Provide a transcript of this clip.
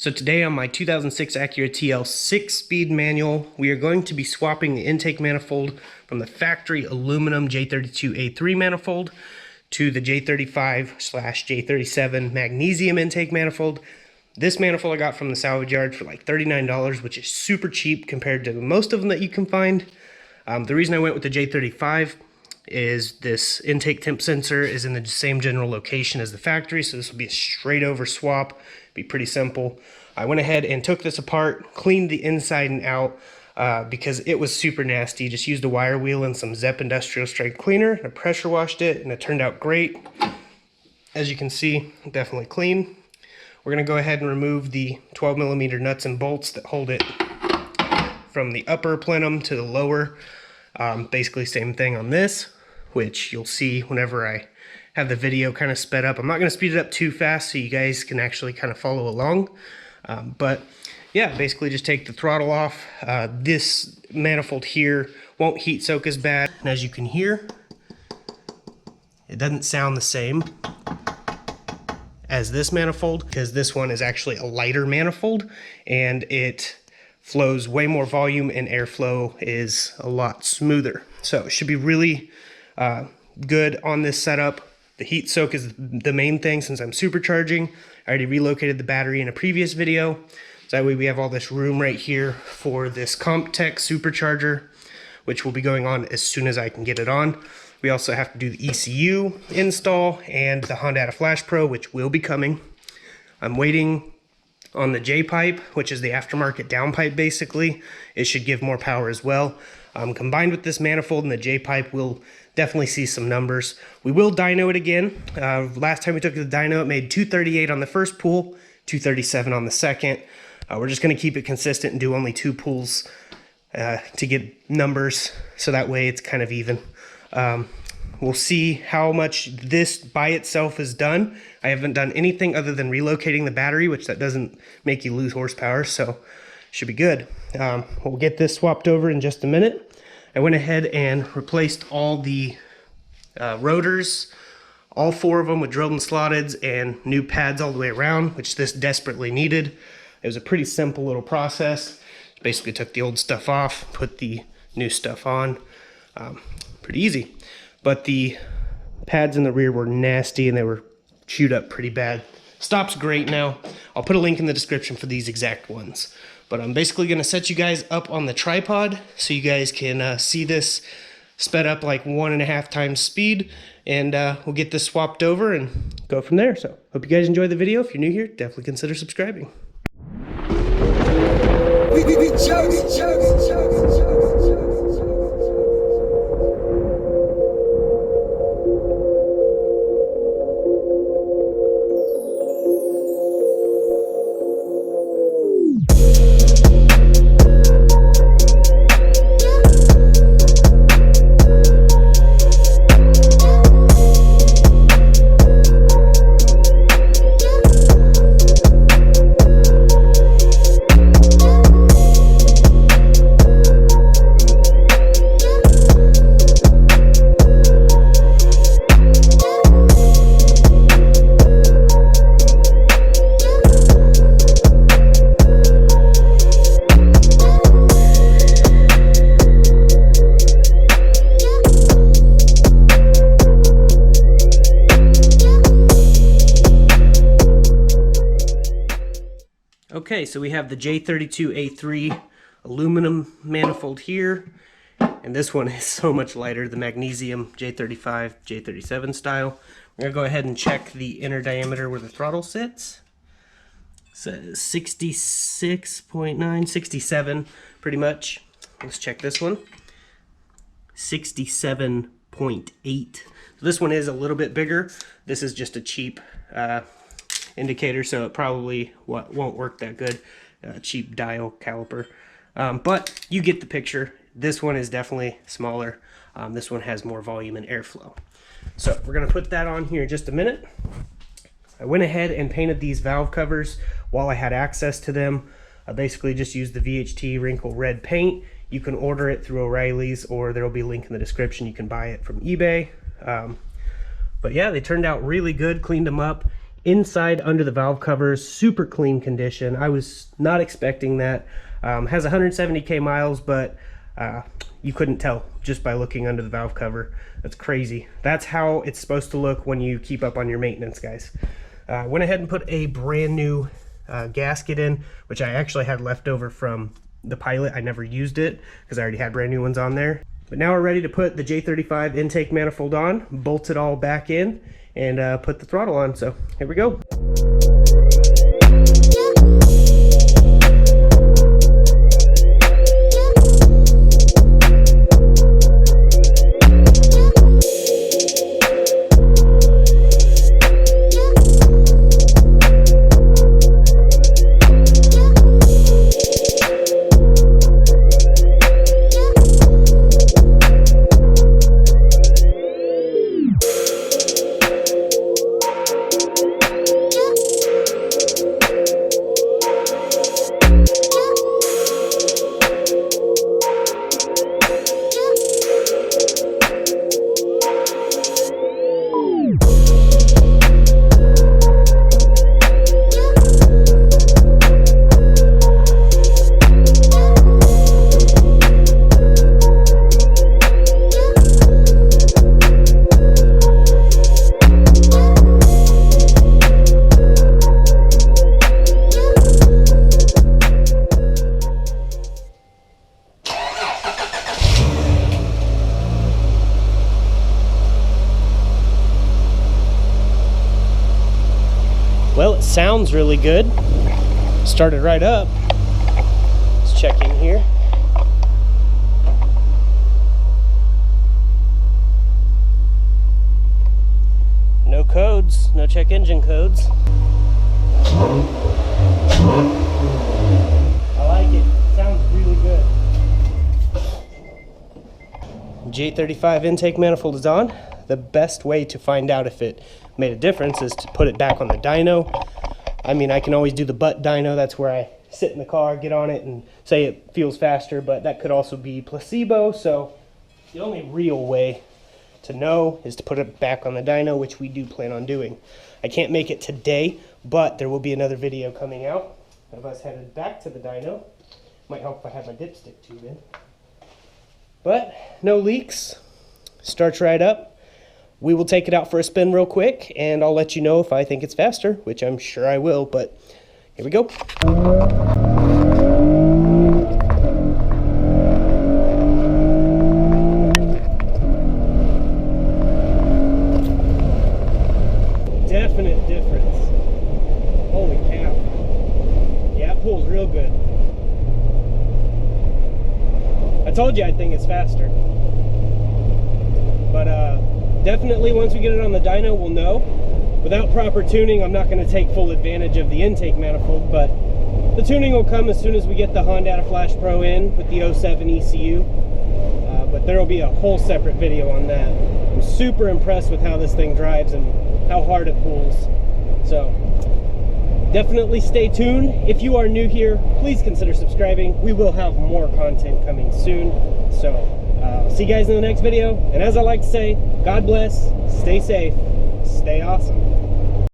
So today on my 2006 Acura TL 6-speed manual, we are going to be swapping the intake manifold from the factory aluminum J32A3 manifold to the J35/J37 magnesium intake manifold. This manifold I got from the salvage yard for like $39, which is super cheap compared to most of them that you can find. The reason I went with the J35 is this intake temp sensor is in the same general location as the factory, so this will be a straight over swap. Be pretty simple. I went ahead and took this apart, cleaned the inside and out because it was super nasty. Just used a wire wheel and some Zepp industrial strength cleaner. And I pressure washed it and it turned out great. As you can see, definitely clean. We're gonna go ahead and remove the 12mm nuts and bolts that hold it from the upper plenum to the lower. Basically same thing on this, which you'll see whenever I have the video kind of sped up. I'm not going to speed it up too fast so you guys can actually kind of follow along. But yeah, basically just take the throttle off. This manifold here won't heat soak as bad. And as you can hear, it doesn't sound the same as this manifold because this one is actually a lighter manifold and it flows way more volume and airflow is a lot smoother. So it should be really good on this setup. The heat soak is the main thing since I'm supercharging. I already relocated the battery in a previous video. So that way we have all this room right here for this CompTech supercharger, which will be going on as soon as I can get it on. We also have to do the ECU install and the Honda Flash Pro, which will be coming. I'm waiting on the J-pipe, which is the aftermarket downpipe basically. It should give more power as well. Combined with this manifold and the J-pipe, we'll definitely see some numbers. We will dyno it again. Last time we took it to the dyno, it made 238 on the first pull, 237 on the second. We're just gonna keep it consistent and do only 2 pulls to get numbers, so that way it's kind of even. We'll see how much this by itself is done. I haven't done anything other than relocating the battery, which that doesn't make you lose horsepower, so should be good. We'll get this swapped over in just a minute. I went ahead and replaced all the rotors, all 4 of them with drilled and slotted and new pads all the way around, which this desperately needed. It was a pretty simple little process. Basically took the old stuff off, put the new stuff on. Pretty easy. But the pads in the rear were nasty and they were chewed up pretty bad. Stop's great now. I'll put a link in the description for these exact ones. But I'm basically going to set you guys up on the tripod so you guys can see this sped up like 1.5 times speed. And we'll get this swapped over and go from there. So hope you guys enjoy the video. If you're new here, definitely consider subscribing. Okay, so we have the J32A3 aluminum manifold here, and this one is so much lighter, the magnesium J35, J37 style. We're gonna go ahead and check the inner diameter where the throttle sits. It says 66.9, 67 pretty much. Let's check this one. 67.8. So this one is a little bit bigger. This is just a cheap indicator, so it probably won't work that good. Cheap dial caliper, but you get the picture. This one is definitely smaller. This one has more volume and airflow. So we're gonna put that on here in just a minute. I went ahead and painted these valve covers while I had access to them. I basically just used the VHT wrinkle red paint. You can order it through O'Reilly's, or there will be a link in the description. You can buy it from eBay. But yeah, they turned out really good. Cleaned them up inside under the valve covers, super clean condition. I was not expecting that. Has 170k miles, but you couldn't tell just by looking under the valve cover. That's crazy. That's how it's supposed to look when you keep up on your maintenance, guys. Went ahead and put a brand new gasket in, which I actually had left over from the Pilot. I never used it because I already had brand new ones on there. But now we're ready to put the J35 intake manifold on, bolt it all back in, and put the throttle on. So here we go. Well, it sounds really good. Started right up. Let's check in here. No codes, no check engine codes. I like it. Sounds really good. J35 intake manifold is on. The best way to find out if it made a difference is to put it back on the dyno. I mean, I can always do the butt dyno. That's where I sit in the car, get on it, and say it feels faster, but that could also be placebo. So the only real way to know is to put it back on the dyno, which we do plan on doing. I can't make it today, but there will be another video coming out of us headed back to the dyno. Might help if I have my dipstick tube in. But no leaks. Starts right up. We will take it out for a spin real quick, and I'll let you know if I think it's faster, which I'm sure I will, but here we go. Definite difference. Holy cow. Yeah, it pulls real good. I told you I think it's faster. But definitely once we get it on the dyno, we'll know. Without proper tuning, I'm not going to take full advantage of the intake manifold, but the tuning will come as soon as we get the Honda Flash Pro in with the 07 ECU. But there will be a whole separate video on that. I'm super impressed with how this thing drives and how hard it pulls. So definitely stay tuned. If you are new here, please consider subscribing. We will have more content coming soon. So see you guys in the next video. And as I like to say, God bless, stay safe, stay awesome.